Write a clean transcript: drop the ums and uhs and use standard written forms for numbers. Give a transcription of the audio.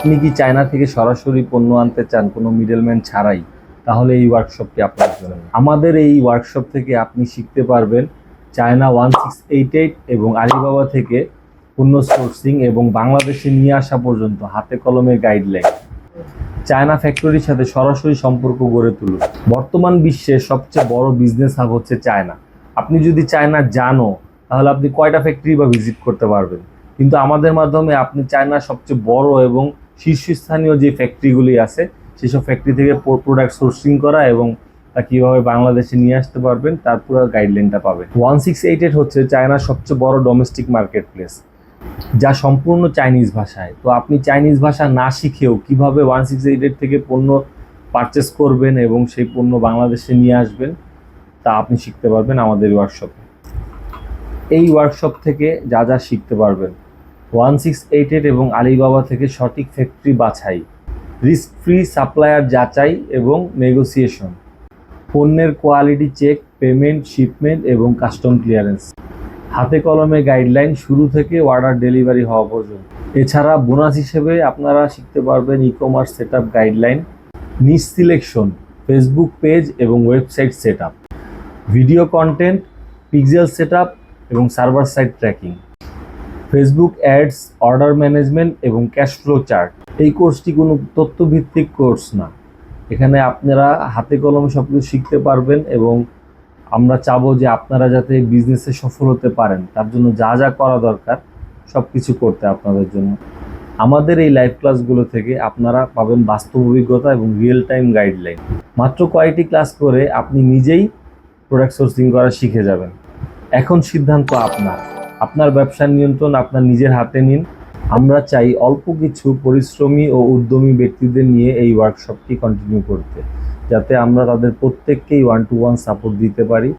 আপনি কি চায়না থেকে সরাসরি পণ্য আনতে চান কোনো মিডলম্যান ছাড়াই? তাহলে এই ওয়ার্কশপটি আপনার জন্য। আমাদের এই ওয়ার্কশপ থেকে আপনি শিখতে পারবেন চায়না 1688 এবং আলিবাবা থেকে পণ্য সোর্সিং এবং বাংলাদেশে নিয়ে আসা পর্যন্ত হাতে কলমে গাইডলাইন। চায়না ফ্যাক্টরির সাথে সরাসরি সম্পর্ক গড়ে তুলুন। বর্তমান বিশ্বের সবচেয়ে বড় বিজনেস হাব হচ্ছে চায়না। আপনি যদি চায়না জানো তাহলে আপনি কয়টা ফ্যাক্টরি বা ভিজিট করতে পারবেন, কিন্তু আমাদের মাধ্যমে আপনি চায়নার সবচেয়ে বড় এবং শীর্ষস্থানীয় যে ফ্যাক্টরিগুলি আছে সেসব ফ্যাক্টরি থেকে প্রোডাক্ট সোর্সিং করা এবং তা কীভাবে বাংলাদেশে নিয়ে আসতে পারবেন তার পুরো গাইডলাইনটা পাবেন। 1688 হচ্ছে চায়নার সবচেয়ে বড় ডোমেস্টিক মার্কেট প্লেস, যা সম্পূর্ণ চাইনিজ ভাষায়। তো আপনি চাইনিজ ভাষা না শিখেও কিভাবে 1688 থেকে পণ্য পারচেস করবেন এবং সেই পণ্য বাংলাদেশে নিয়ে আসবেন তা আপনি শিখতে পারবেন আমাদের ওয়ার্কশপে। এই ওয়ার্কশপ থেকে যা যা শিখতে পারবেন: 1688 এবং আলিবাবা থেকে সঠিক ফ্যাক্টরি বাছাই, রিস্ক ফ্রি সাপ্লায়ার যাচাই এবং নেগোসিয়েশন, পণ্যের কোয়ালিটি চেক, পেমেন্ট, শিপমেন্ট এবং কাস্টম ক্লিয়ারেন্স, হাতে কলমে গাইডলাইন শুরু থেকে অর্ডার ডেলিভারি হওয়া পর্যন্ত। এছাড়া বোনাস হিসেবে আপনারা শিখতে পারবেন e-commerce setup guideline, niche selection, Facebook page এবং website setup, video content, pixel setup এবং server side tracking, Facebook ads, order management এবং ক্যাশ ফ্লো চার্ট। এই কোর্সটি কোনো তথ্যভিত্তিক কোর্স না, এখানে আপনারা হাতে কলমে সব কিছু শিখতে পারবেন এবং আমরা চাবো যে আপনারা যাতে বিজনেসে সফল হতে পারেন তার জন্য যা যা করা দরকার সব কিছু করতে আপনাদের জন্য। আমাদের এই লাইভ ক্লাসগুলো থেকে আপনারা পাবেন বাস্তব অভিজ্ঞতা এবং রিয়েল টাইম গাইডলাইন। মাত্র কয়েকটি ক্লাস করে আপনি নিজেই প্রোডাক্ট সোর্সিং করা শিখে যাবেন। এখন সিদ্ধান্ত আপনার। আপনার ব্যবসার নিয়ন্ত্রণ আপনার নিজের হাতে নিন। আমরা চাই অল্প কিছু পরিশ্রমী ও উদ্যমী ব্যক্তিদের নিয়ে এই ওয়ার্কশপটি কন্টিনিউ করতে, যাতে আমরা তাদের প্রত্যেককেই 1-to-1 সাপোর্ট দিতে পারি।